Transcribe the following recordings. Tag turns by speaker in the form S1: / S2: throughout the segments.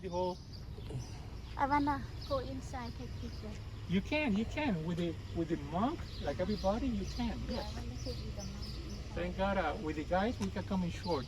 S1: whole.
S2: I wanna go inside take picture.
S1: You can with the monk, like everybody, you can.
S2: Yeah,
S1: Yes.
S2: I wanna take with the mom inside.
S1: Thank God, with the guys, we can come in shorts.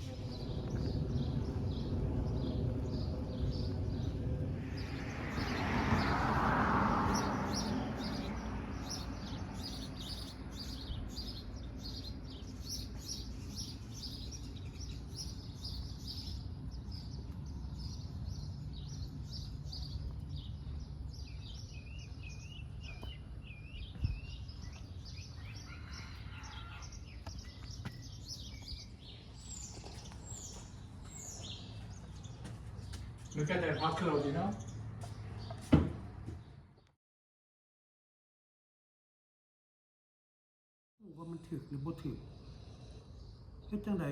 S1: Look at that buckle, you know?
S3: ว่ามันถึกหรือบ่ถึกเฮ็ดจังได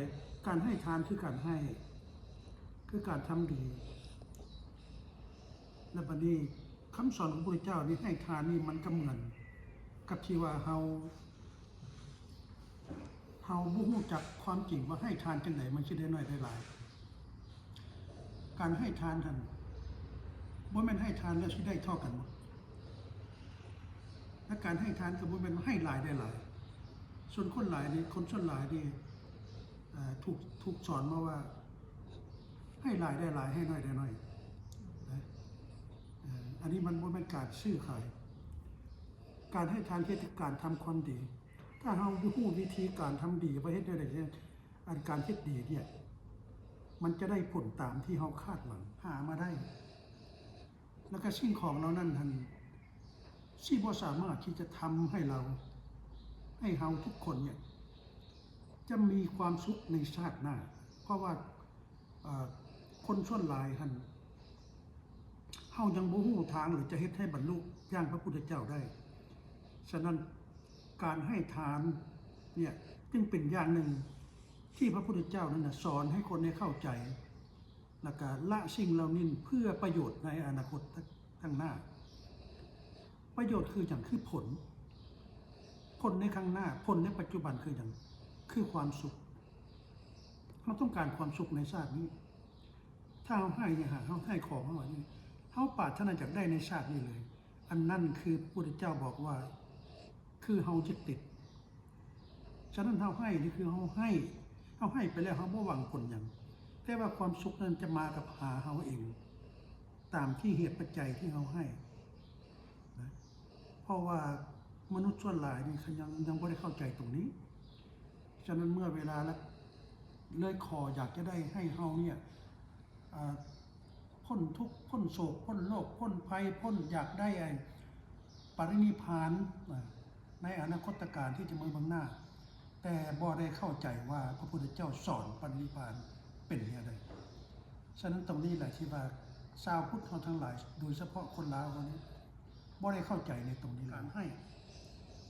S3: การให้ทานคือการให้คือการทำดีและบัดนี้คำสอนของพระพุทธเจ้านี่ให้ทานนี่มันก็เหมือนกับที่ว่าเฮาบ่รู้จักความจริงว่าให้ทานจังไดมันสิได้น้อยได้หลายการให้ทานหั่นบ่แม่นให้ทานแล้วสิได้เท่ากันหมดและการให้ทานก็บ่แม่นว่าให้หลายได้หลายส่วนคนหลายนี่คนส่วนหลายนี่ถูกสอนมาว่าให้หลายได้หลายให้น้อยได้น้อยนะอันนี้มันบ่แม่นการซื้อขายการให้ทานคือการทำความดีถ้าเฮารู้วิธีการทำดีว่าเฮ็ดได้ได้อันการเฮ็ดดีเนี่ยมันจะได้ผลตามที่เฮาคาดหวังหามาได้แล้วก็สิ่งของเรานั้นท่านสิบ่สามารถที่จะทำให้เราให้เฮาทุกคนเนี่ยจะมีความสุขในชาติหน้าเพราะว่าคนส่วนหลายท่านเฮายังบ่รู้ทางหรือจะเฮ็ดให้บรรลุอย่างพระพุทธเจ้าได้ฉะนั้นการให้ทานเนี่ยจึงเป็นอย่างหนึ่งที่พระพุทธเจ้านั้นสอนให้คนได้เข้าใจและการละสิ่งเหล่านี้เพื่อประโยชน์ในอนาคตข้างหน้าประโยชน์คืออย่างคือผลในข้างหน้าผลในปัจจุบันคืออย่างคือความสุขเราต้องการความสุขในชาตินี้ถ้าเราให้เนี่ยเราให้ของเขาอันนี้เขาปรารถนาจากได้ในชาตินี้เลยอันนั่นคือพระพุทธเจ้าบอกว่าคือเราจะติดฉะนั้นเราให้นี่คือเราให้ไปแล้วเราไม่หวังผลอย่างแต่ว่าความสุขนั้นจะมากับหาเราเองตามที่เหตุปัจจัยที่เราให้นะเพราะว่ามนุษย์ส่วนหลายนี่ยังไม่ได้เข้าใจตรงนี้ฉะนั้นเมื่อเวลาแล้วเลยขออยากจะได้ให้เฮาเนี่ยพ้นทุกข์พ้นโศกพ้นโรคพ้นภัยพ้นอยากได้ปรินิพพานในอนาคตการที่จะมาเบื้องหน้าแต่บ่ได้เข้าใจว่าพระพุทธเจ้าสอนปรินิพพานเป็นอย่างไรฉะนั้นตรงนี้แหละที่ว่าชาวพุทธเราทั้งหลายโดยเฉพาะคนลาววันนี้บ่ได้เข้าใจในตรงนี้การให้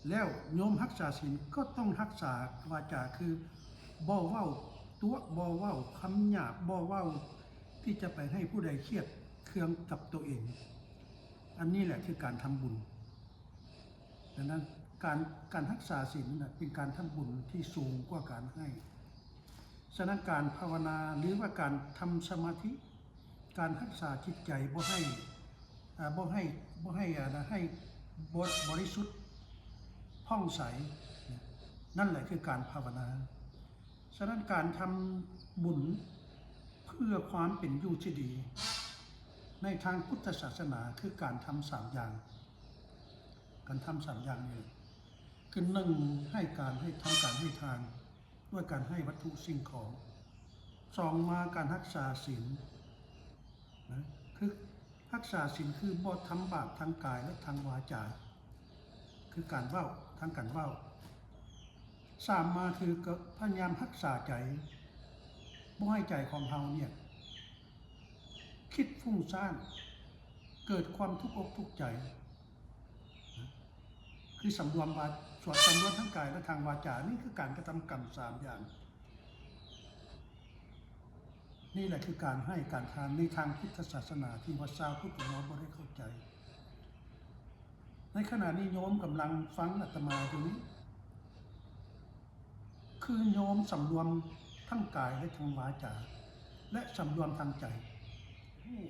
S3: แล้วโยมรักษาศีลก็ต้องรักษาวาจาคือบ่เว้าตัวบ่เว้าคำหยาบบ่เว้าที่จะไปให้ผู้ใดเครียดเคืองกับตัวเองอันนี้แหละคือการทำบุญดังนั้นการรักษาศีลเป็นการทำบุญที่สูงกว่าการให้ฉะนั้นการภาวนาหรือว่าการทำสมาธิการรักษาจิตใจบ่ให้บริสุทธิ์ผ่องใสนั่นแหละคือการภาวนาฉะนั้นการทำบุญเพื่อความเป็นอยู่ที่ดีในทางพุทธศาสนาคือการทำ3อย่างการทำ3อย่างนี้คือ1ให้การให้ทานด้วยการให้วัตถุสิ่งของ2มาการรักษาศีลนะคือรักษาศีลคือบ่ทำบาปทางกายและทางวาจาคือการเว้าทางการเว้า3มาคือพยายามรักษาใจบ่ให้ใจของเราเนี่ยคิดฟุ้งซ่านเกิดความทุกข์อกทุกข์ใจคือสำรวมทั้งกายและทางวาจานี่คือการกระทำกรรม3อย่างนี่แหละคือการให้การทานในทางพุทธศาสนาที่ว่าชาวพุทธเราบ่ได้เข้าใจในขณะนี้โยมกำลังฟังอาตมาอยู่นี้คือโยมสำรวมทั้งกายและทางวาจาและสำรวมทางใจ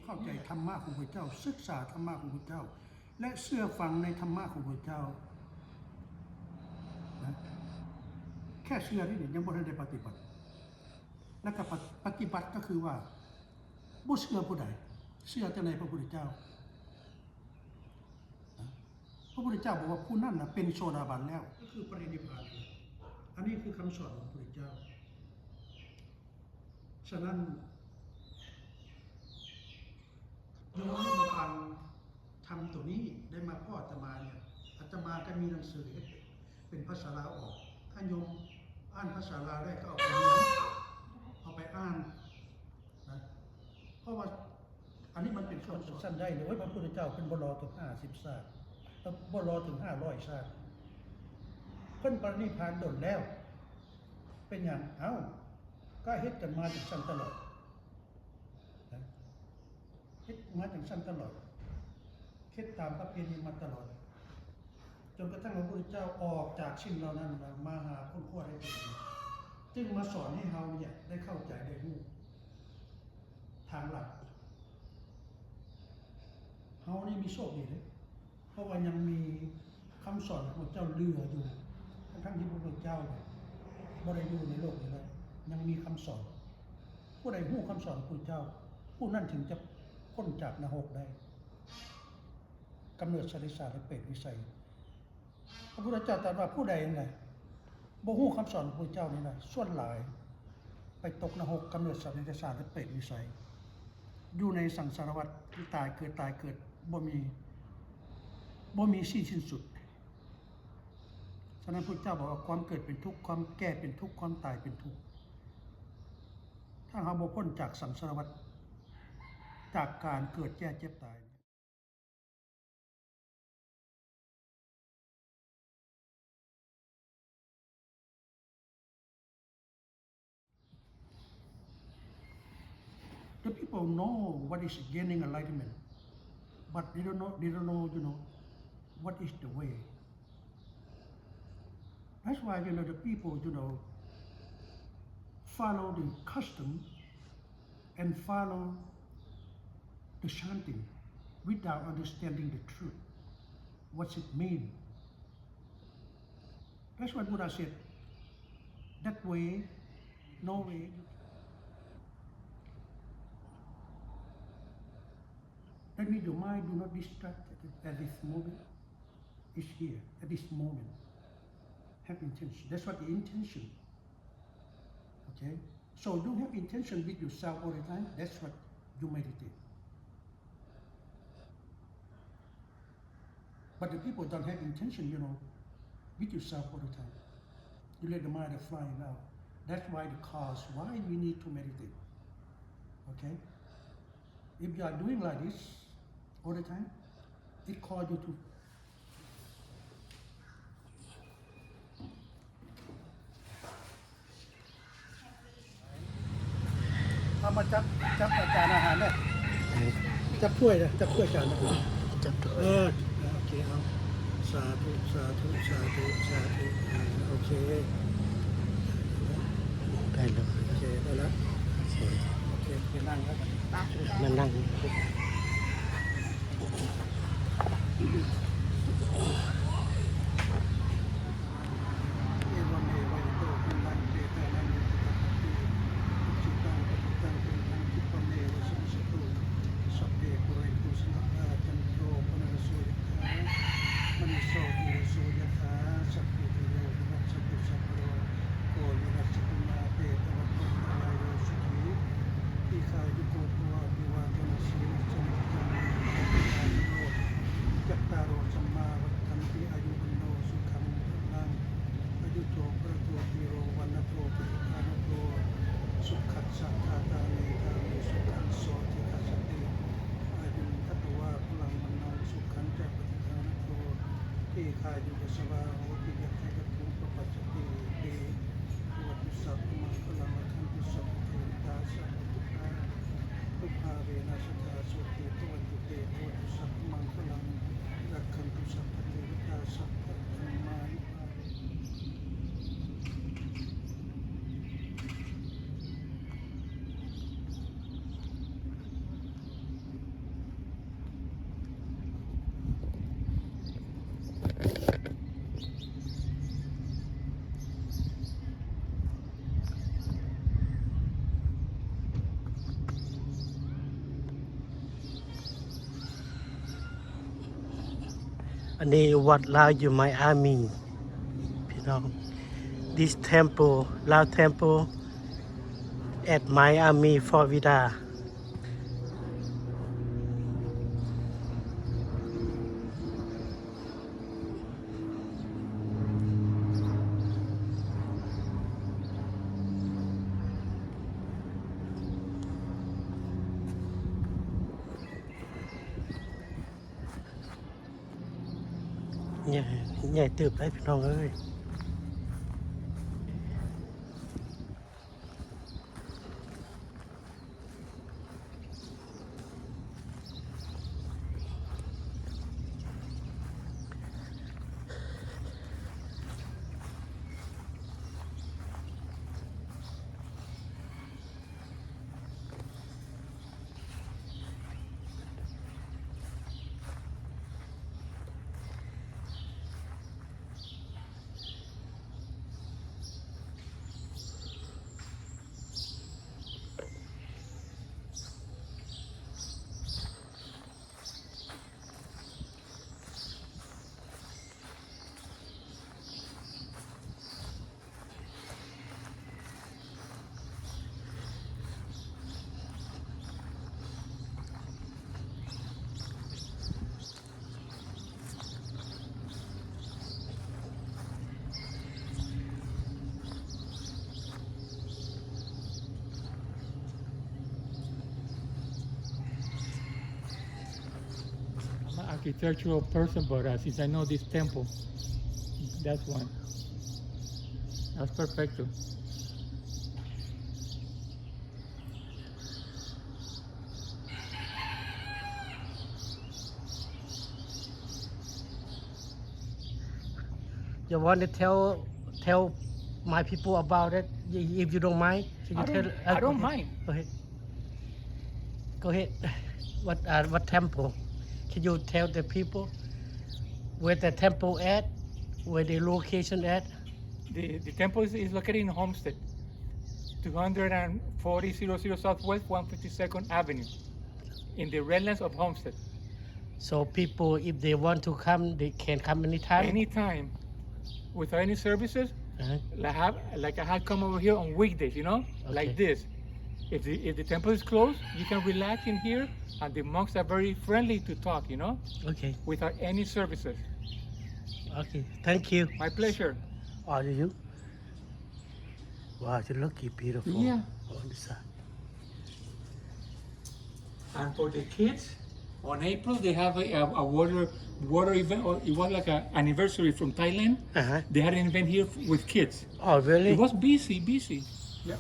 S3: เข้าใจธรรมะของพระเจ้าศึกษาธรรมะของพระเจ้าและเชื่อฟังในธรรมะของพระเจ้านะแค่เชื่อนี่ยังบ่ทันได้ปฏิบัติแล้วก็ปฏิบัติก็คือว่าบ่เชื่อผู้ใดเชื่อแต่ในพระพุทธเจ้าพระพุทธเจ้าบอกว่าผู้นั้นน่ะเป็นโสดาบันแล้วก็คือปรินิพพานอันนี้คือคำสอนของพระพุทธเจ้าฉะนั้นโยมที่มาฟังทำตัวนี้ได้มาพ่ออาตมาเนี่ยอาตมาก็มีหนังสือเป็นภาษาลาวออกถ้าโยมอ่านภาษาลาวได้ก็เอาไปเรียนเอาไปอ่านนะเพราะว่าอันนี้มันเป็นคำสั้นได้เลยว่าพระพุทธเจ้าเป็นบ่รอถึง50ชาติบ่รอถึง500ชาติเพิ่นปรินิพพานดนแล้วเป็นหยังเอ้าก็เฮ็ดกันมาจังซั่นตลอดนะเฮ็ดมาจังซั่นตลอดเฮ็ดตามประเพณีมาตลอดจนกระทั่งพระพุทธเจ้าออกจากสิ่งเหล่านั้นมาหาคนขั้วได้จริงจึงมาสอนให้เฮาเนี่ยได้เข้าใจได้รู้ทางหลักเฮานี่มีโชคดีเด้เพราะว่ายังมีคำสอนของพระเจ้าเหลืออยู่ทั้งที่พระพุทธเจ้าบ่ได้อยู่ในโลกนี้แล้วยังมีคำสอนผู้ใดรู้คำสอนของพระพุทธเจ้าผู้นั้นถึงจะพ้นจากนรกได้กำเนิดสัตว์และเปรตวิสัยพระพุทธเจ้าตรัสว่าผู้ใดนั่นแหละบ่ฮู้คำสอนของพระพุทธเจ้านี่นะส่วนหลายไปตกนรกกำเนิดสัตว์และเปรตวิสัยอยู่ในสังสารวัฏที่ตายเกิดบ่มีสิ้นสุดฉะนั้นพระเจ้าบอกว่าความเกิดเป็นทุกข์ความแก่เป็นทุกข์ความตายเป็นทุกข์ถ้าเราบ่พ้นจากสังสารวัฏจากการเกิดแก่เจ็บตายThe people know what is gaining enlightenment, but they don't know, what is the way. That's why, the people, follow the custom and follow the chanting without understanding the truth. What's it mean? That's what Buddha said. That way, no way. That means your mind do not distract at this moment. It's here, at this moment. Have intention. That's what the intention. Okay? So you have intention with yourself all the time. That's what you meditate. But the people don't have intention, with yourself all the time. You let the mind flying out. That's why the cause why we need to meditate. Okay? If you are doing like this all the time, it calls you toเอามาจับจานอาหารได้จับถ้วยจานนะจับถ้วยโอเคเอาสาธุโอเคได้แล้วโอเคได้แล้วโอเคไปนั่งแล้วกันมานั่ง
S4: อันนี้วัดลาวอยู่ไมอามีพี่น้อง This temple Lao temple at Miami Floridaใหญ่ตึบได้พี่น้องเอ้ย
S1: I'm an architectural person, but since I know this temple, that's one. That's perfecto.
S4: You want to tell my people about it if you don't mind? Can you tell?
S1: I don't mind.
S4: Go ahead. Go ahead. What temple? Can you tell the people where the temple at? Where the location at?
S1: The temple is located in Homestead, 24000 Southwest 152nd Avenue, in the Redlands of Homestead.
S4: So people, if they want to come, they can come anytime?
S1: Anytime, without any services.
S4: Uh-huh.
S1: Like I had come over here on weekdays, you know, like this. If the temple is closed, you can relax in here, and the monks are very friendly to talk, you know,
S4: Okay.
S1: without any services.
S4: Okay. Thank you.
S1: My pleasure.
S4: Are you? Wow, you look beautiful.
S1: Yeah.
S4: On the side.
S1: And for the kids, on April they have a water event. Or it was like an anniversary from Thailand.
S4: Uh-huh.
S1: They had an event here with kids.
S4: Oh, really?
S1: It was busy. Yeah.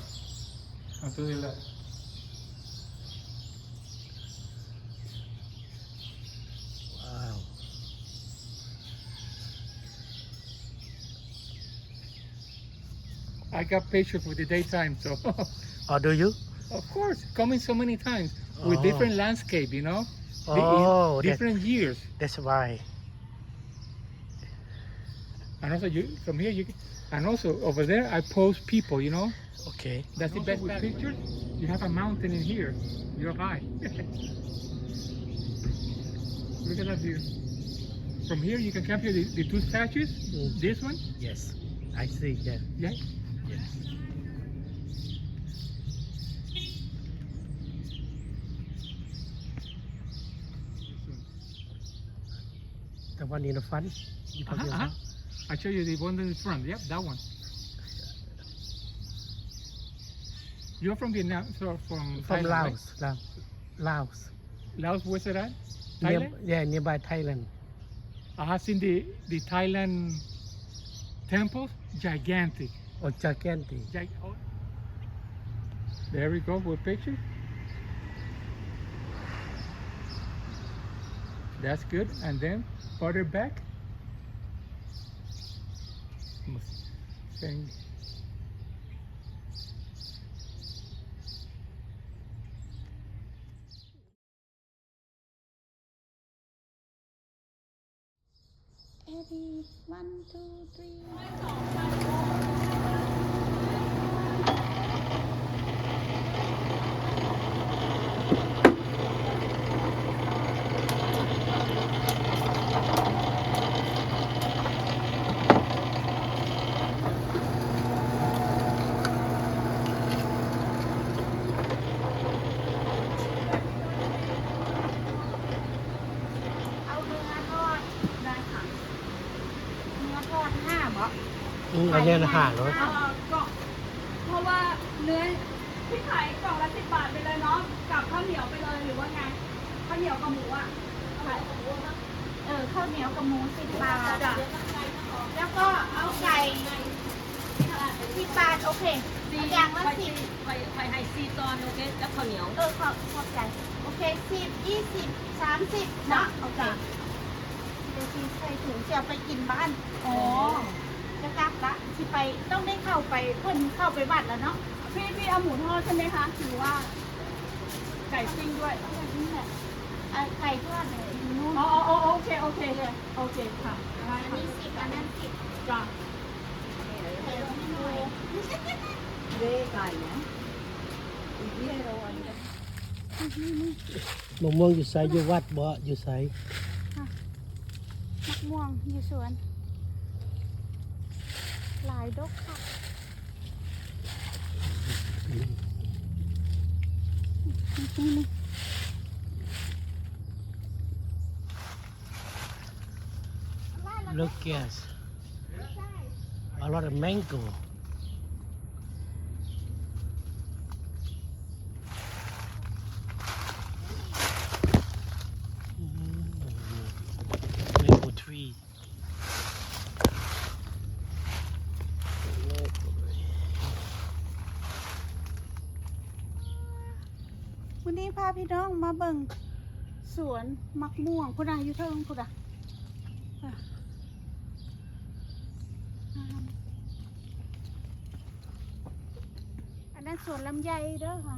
S1: Until they left.
S4: Wow.
S1: I got pictures for the daytime, so
S4: Oh, do you?
S1: of course, coming so many times with
S4: Oh.
S1: different landscape, you know,
S4: Oh,
S1: different years.
S4: That's why.
S1: And also, from here, and also over there, I post people, you know.
S4: Okay.
S1: That's the best with pictures. You have a mountain in here. You're high. Look at that view. From here, you can capture the two statues.
S4: Mm.
S1: This one,
S4: Yes. I see. Yeah.
S1: yeah.
S4: Yes. The one in the front? You talking about?
S1: I show you the one in the front. Yep, that one. You're from Vietnam, so from
S4: From
S1: Thailand,
S4: Laos. Laos.
S1: right? Laos, where's it at?
S4: Near,
S1: Thailand?
S4: nearby Thailand.
S1: I have seen the Thailand temples, gigantic.
S4: Or gigantic.
S1: Oh. There we go with picture. That's good. And then further back. Thing.
S2: Ready? 1, 2, 3.
S4: อันนี้นะ500
S5: กล่องเพราะว่าเนื้อที่ขายกล่องละ10 บาทไปเลยเนาะกับข้าวเหนียวไปเลยหรือว่าไงข้าวเหนียวกับหมูอ่ะขายกับหมูนะ
S2: ข้าวเหนียวกับหมู10 บาท
S5: จ้ะ
S2: แล้วก็เอาไก่10 บาทโอเคอย่างละ10
S5: ไปให้4 ตอนโอเคแล้วข้าวเหนียว
S2: ขอบใจโอเค10 20 30เนาะโอเคเดี๋ยวสิใส่ถุงจะเอาไปกินบ้าน
S5: อ๋อ
S2: จะกลับละสิไปต้องได้เข้าไปเพิ่นเข้าไปวัดแล้วเนาะ
S5: พี่เอาหมูทอดใช่ไหมคะหรือว่าไก่ปิ้งด้วย
S2: นี่แหละไก่ทอดเนี่ยอยู่นู่น
S5: อ๋อโอเคโอเคค่ะได้
S2: อัน
S5: ค่ะ
S2: นี้10อันนั้น10
S5: จ้ะ
S2: เพิ่มให้หน่อย
S5: เด้ไก่เนี่ยอีกที่ให้เราอันนี้
S4: มะม่วงอยู่ไสอยู่วัดบ่อยู่ไส
S2: มะม่วงอยู่สวนหลายดอกค่ะนี่
S4: Look yes a lot of mango mango tree
S2: วันนี้พาพี่น้องมาเบิ่งสวนมะม่วงพุ่นน่ะอยู่เทิงพุ่นน่ะอันนั้นสวนลำไยเด้อค่ะ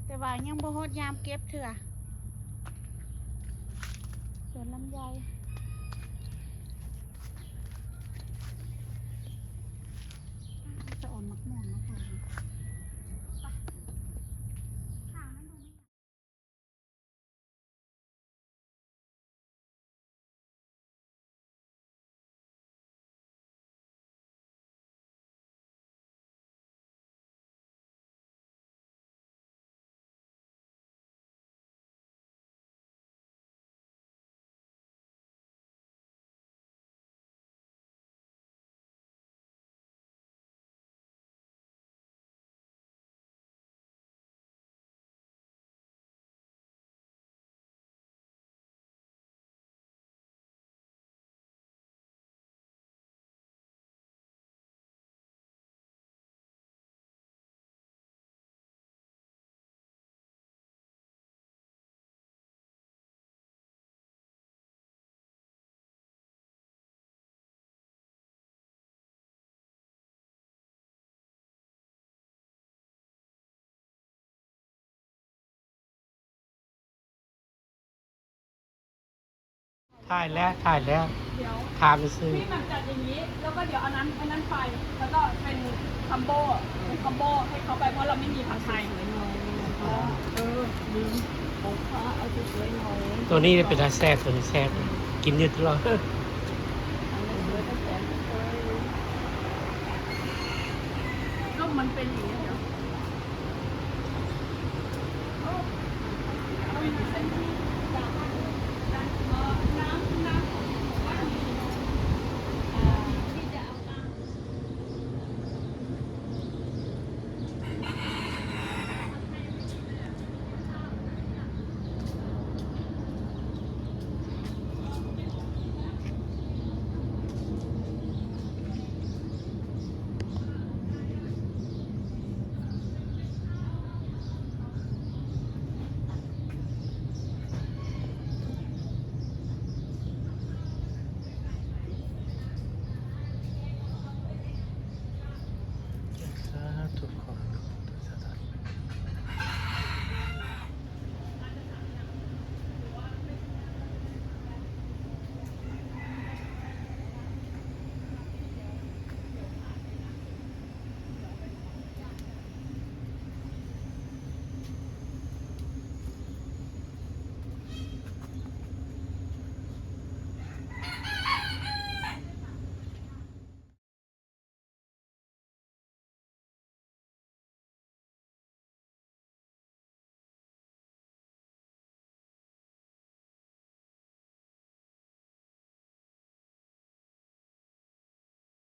S2: แต่ว่ายังบ่ฮอดยามเก็บเถื่อสวนลำไยจะอ่อนมะม่วงนะคะ
S4: ถ่ายแล้ว
S5: เดี๋ยว
S4: ถามไปซื้อ
S5: พี่มันจัดอย่างนี้แล้วก็เดี๋ยวเอานั้นไปแล้วก็เป็นคัมโบให้เขาไปเพราะเราไม่มีผัดไทยลืมของฟ้าเอาสวยๆหน่อย
S4: ตัวนี้เป็นอาแซ่บตัวนี้แซ่บกินอยู่ตลอด